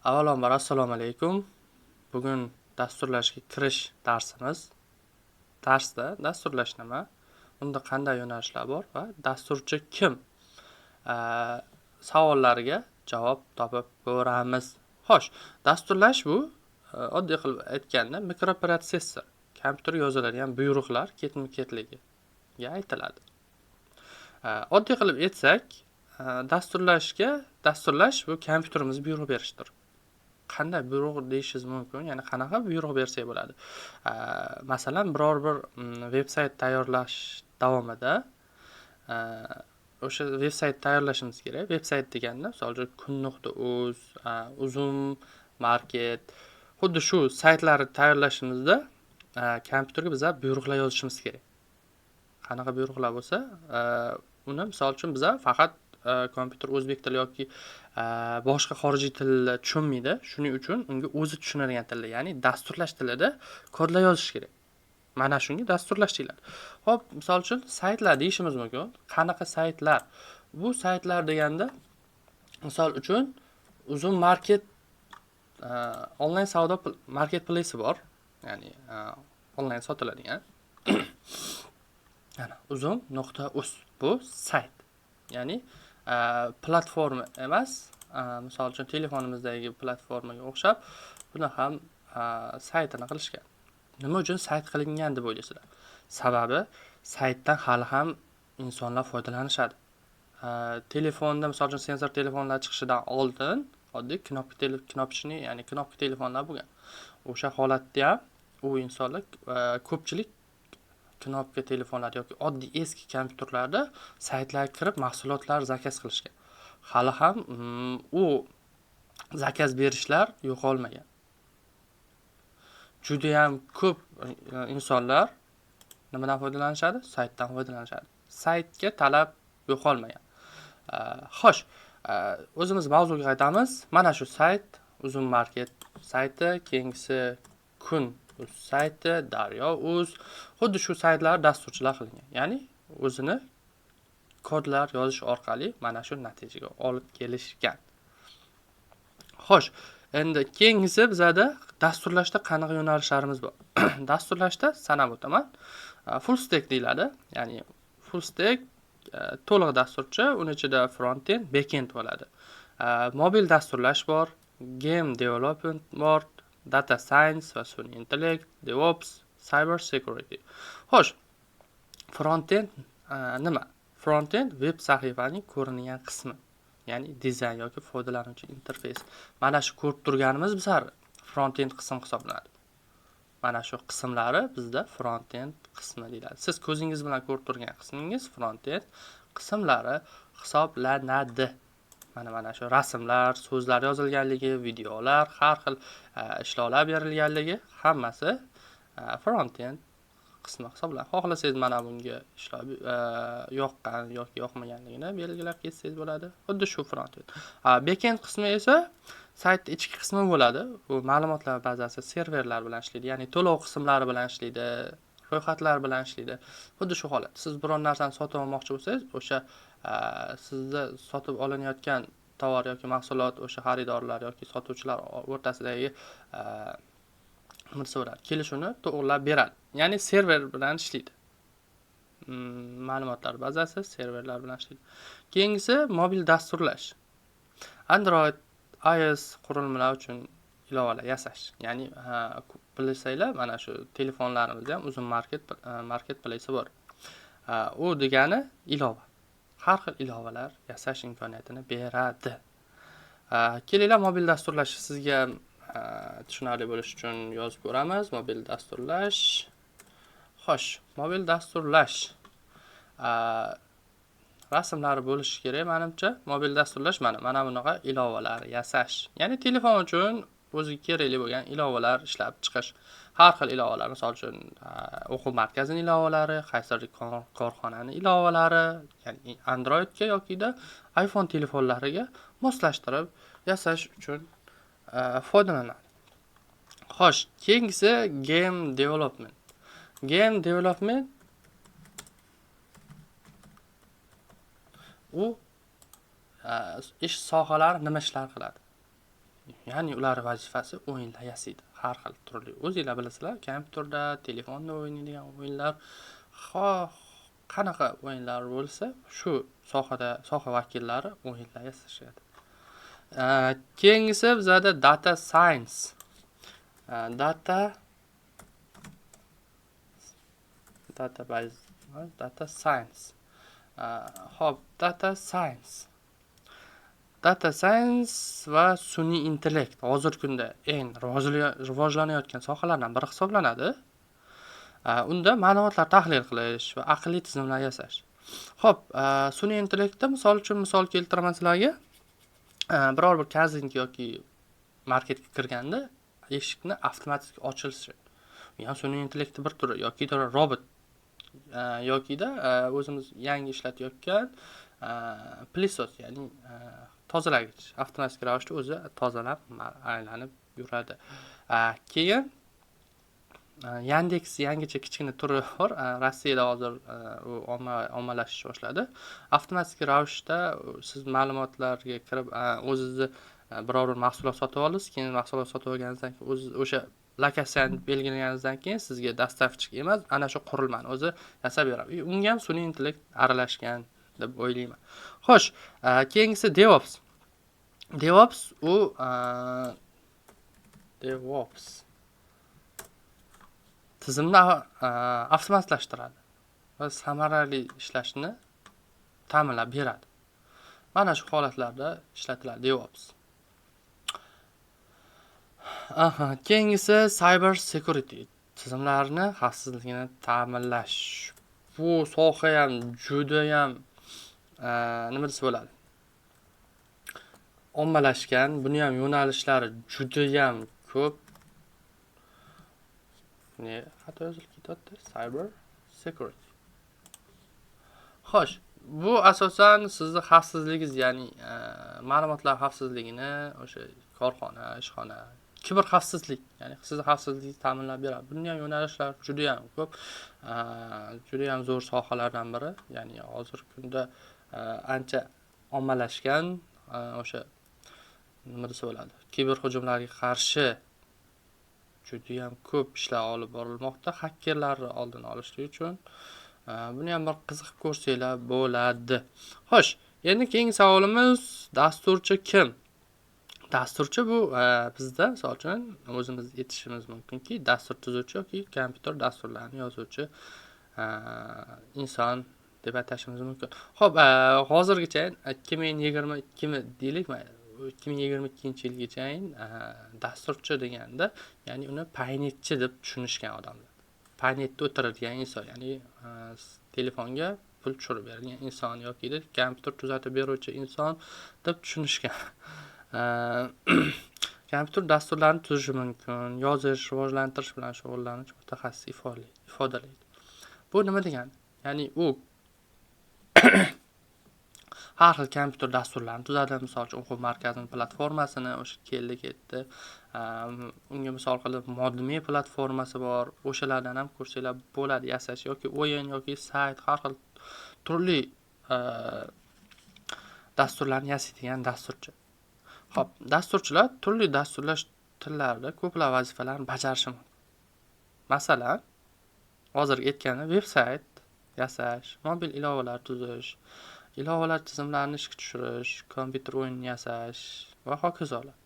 Avvalambor assalomu alaykum. Bugun dasturlashga kirish darsimiz. Darsda dasturlash nima? Unda qanday yo'nalishlar bor va dasturchi kim? Savollariga javob topib ko'ramiz. Xo'sh, dasturlash bu oddiy qilib aytganda mikroprotsessor, kompyuterga yoziladigan buyruqlar ketma-ketligiga aytiladi. Oddiy qilib aytsak, dasturlash bu kompyuterimiz buyruq berishdir. Qanday buyruq deyishingiz mumkin, ya'ni qanaqa buyruq bersak bo'ladi. Masalan, biror bir veb-sayt tayyorlash davomida o'sha veb-sayt tayyorlashimiz kerak. Veb-sayt deganda, misol uchun kun.uz, uzum market, xuddi shu saytlarni tayyorlashimizda kompyuterga biz buyruqlar yozishimiz kerak. Qanaqa buyruqlar bo'lsa, uni misol uchun biz faqat kompyuter o'zbek tili yoki boshqa xorijiy tilni tushunmaydi. Shuning uchun unga o'zi tushunadigan tilda, ya'ni dasturlash tilida kodlar yozish kerak. Mana shunga dasturlash deyiladi. Xo'p, misol uchun saytlar deyishimiz mumkin. Qanaqa saytlar? Bu saytlar deganda, misol uchun uzum market onlayn savdo marketplace bor. Ya'ni onlayn sotiladigan. Yana uzum.uz bu sayt. Ya'ni platforma emas, misol uchun telefonimizdagi platformaga o'xshab, buni ham saytini qilishgan. Nima uchun sayt qilingan deb o'ylaysizlar? Sababi saytdan hali ham insonlar foydalanishadi. Telefonda, misol uchun sensor telefonlar chiqishidan oldin oddiy knopchini, ya'ni knopka telefonlar bo'lgan. O'sha holatda ham u insonlar ko'pchilik knopka telefonlar yoki oddiy eski kompyuterlarda saytlarga kirib mahsulotlar zakaz qilishgan. Hali ham u zakaz berishlar yo'qolmagan. Juda ham ko'p insonlar nimadan foydalanishadi? Saytdan foydalanishadi. Saytga talab yo'qolmagan. Xo'sh, o'zimiz mavzuga qaytamiz. Mana shu sayt uzum market sayti, keyingisi kun sayti, daryo.uz, xuddi shu saytlar dasturchilar qilingan. Ya'ni o'zini kodlar yozish orqali mana shu natijaga olib kelishgan. Xo'sh, endi keyingisi bizada dasturlashda qanaqa yo'nalishlarimiz bor? Dasturlashda sanab o'taman. Full stack deyiladi. Ya'ni full stack to'liq dasturchi, uning ichida front-end, back-end bo'ladi. Mobil dasturlash bor, game development bor, data science va sun'iy intellekt, DevOps, cyber security. Xo'sh, front-end nima? Front-end web sahifaning ko'rinadigan qismi, ya'ni dizayn yoki foydalanuvchi interfeys. Mana shu ko'rib turganimiz bizlar front-end qism hisoblanadi. Mana shu qismlari bizda front-end qismi deyiladi. Siz ko'zingiz bilan ko'rib turgan qismingiz front-end qismlari hisoblanadi. Mana shu rasmlar, so'zlar yozilganligi, videolar, har xil ishlovlar berilganligi hammasi front-end qismi hisoblanadi. Xohlasangiz mana bunga ishlov yoqqan yoki yoqmaganligini belgilab ketsangiz bo'ladi. Xuddi shu front-end. Back-end qismi esa sayt ichki qismi bo'ladi. Bu ma'lumotlar bazasi, serverlar bilan ishlaydi, ya'ni to'lov qismlari bilan ishlaydi, ro'yxatlar bilan ishlaydi. Xuddi shu holat. Siz biror narsani sotib olmoqchi bo'lsangiz, o'sha sizda sotib olinayotgan tovar yoki mahsulot o'sha xaridorlar yoki sotuvchilar o'rtasidagi kelishuvni to'g'rilab beradi. Ya'ni server bilan ishlaydi. Ma'lumotlar bazasi serverlar bilan ishlaydi. Keyingisi mobil dasturlash. Android, iOS qurilmalar uchun ilovalar yasash. Ya'ni bilsanglar, mana shu telefonlarimizda ham uzun marketplace bor. U degani ilova. Har xil ilovalar yasash imkoniyatini beradi. Kelinglar mobil dasturlash sizga tushunarli bo'lishi uchun yozib ko'ramiz. Mobil dasturlash. Xo'sh, mobil dasturlash rasmlari bo'lishi kerak menimcha. Mobil dasturlash mana bunaqa ilovalar yasash. Ya'ni telefon uchun o'ziga kerakli bo'lgan ilovalar ishlab chiqish. Har xil ilovalar, misol uchun o'quv markazining ilovalari, qaysidir korxonaning ilovalari, ya'ni Androidga yoki-da iPhone telefonlariga moslashtirib yasash uchun foydalanadi. Xo'sh, keyingisi game development. Game development u ish sohalari nima ishlar qiladi? Ya'ni ular vazifasi o'yinlar yasaydi. Har xil turli. O'zingizlar bilasizlar, kompyuterda, telefonda o'ynaydigan o'yinlar, qanaqa o'yinlar bo'lsa, shu soha vakillari o'yinlar yasashadi. Keyingisi bizada data science. Data science. Hop, data science va sun'iy intellekt hozirgi kunda eng rivojlanayotgan sohalardan biri hisoblanadi. Unda ma'lumotlar tahlil qilish va aqlli tizimlar yasash. Hop, sun'iy intellektda misol keltiraman sizlarga. Biror bir kasing yoki marketga kirganda eshikni avtomatik ochilishi. Bu ham sun'iy intellektning bir turi yoki robot yokida o'zimiz yangi ishlatayotgan plissos, ya'ni tozalagich avtomatik ravishda o'zi tozalab aylanib yuradi. Keyin Yandex yangicha kichkina turi bor. Rossiyada hozir u ommalashish boshladi. Avtomatik ravishda siz ma'lumotlarga kirib o'zingizni biror bir mahsulot sotib olasiz, keyin mahsulot sotib olganingizdan keyin o'sha lokatsiyani belgilaganingizdan keyin sizga dostavchik emas, ana shu qurilmani o'zi yasab beradi. Unga ham sun'iy intellekt aralashgan deb o'ylayman. Xo'sh, keyingisi DevOps. DevOps tizimni avtomatlashtiradi va samarali ishlashni ta'minlab beradi. Mana shu holatlarda ishlatiladi DevOps. Keyingisi cyber security, tizimlarni xavfsizligini ta'minlash. Bu soha ham juda ham nima desa bo'ladi? Ommalashgan, buni ham yo'nalishlari juda ham ko'p. Xato yozilib ketyapti. Cyber security. Xo'sh, bu asosan sizni xavfsizligingiz, ya'ni ma'lumotlar xavfsizligini, o'sha korxona, ishxona, kiber xavfsizlik, ya'ni sizni xavfsizligingizni ta'minlab beradi. Bunday yo'nalishlar juda ham ko'p, juda ham zo'r sohalardan biri. Ya'ni hozirgi kunda ancha ommalashgan o'sha nima desa bo'ladi? Kiber hujumlarga qarshi juda ham ko'p ishlar olib borilmoqda hakkerlarni oldini olish uchun. Buni ham bir qiziqib ko'rsanglar bo'ladi. Xo'sh, endi keyingi savolimiz, dasturchi kim? Dasturchi bu bizda, misol uchun, o'zimiz aytishimiz mumkinki, dastur tuzuvchi yoki kompyuter dasturlarini yozuvchi inson deb atashimiz mumkin. Xo'p, hozirgacha 2022 deylikmi? 2022-yilgacha dasturchi deganda, ya'ni uni paynetchi deb tushunishgan odamlar. Paynetda o'tiradigan inson, ya'ni telefonga pul tushirib beradigan inson yoki kompyuter tuzatib beruvchi inson deb tushunishgan. Kompyuter dasturlarini tuzishi mumkin, yozish, rivojlantirish bilan shug'ullanuvchi mutaxassis ifodalaydi. Bu nima degani? Ya'ni u har xil kompyuter dasturlarini tuzadi. Misol uchun, o'quv markazining platformasini o'sha ketdi. Unga misol qilib Modme platformasi bor. O'shalardan ham ko'rsanglar bo'ladi yasash yoki o'yin yoki sayt, har xil turli dasturlarni yasaydigan dasturchi. Xo'p, dasturchilar turli dasturlash tillarida ko'plab vazifalarni bajarishi mumkin. Masalan, hozir aytganim veb-sayt yasash, mobil ilovalar tuzish, ilovalar tizimlarini ishga tushirish, kompyuter o'yinini yasash va hokazolar.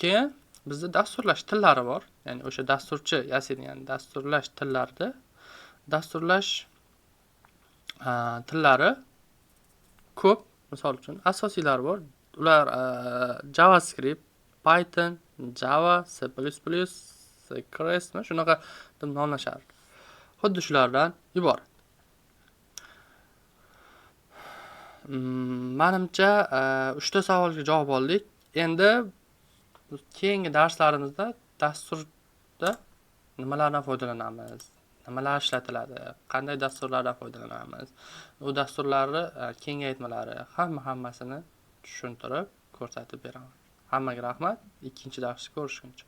Keyin bizda dasturlash tillari bor. Ya'ni o'sha dasturchi yasaydigan dasturlash tillarida dasturlash tillari ko'p. Misol uchun, asosiylari bor. Ular JavaScript, Python, Java, C++, Crestmi, shunaqa deb nomlashadi. Xuddi shulardan iborat. Menimcha 3 ta savolga javob oldik. Endi keyingi darslarimizda dasturda nimalardan foydalanamiz, nimalar ishlatiladi, qanday dasturlardan foydalanamiz, u dasturlarni kengaytmalari hammasini tushuntirib ko'rsatib beraman. Hammaga rahmat. Ikkinchi darsda ko'rishguncha.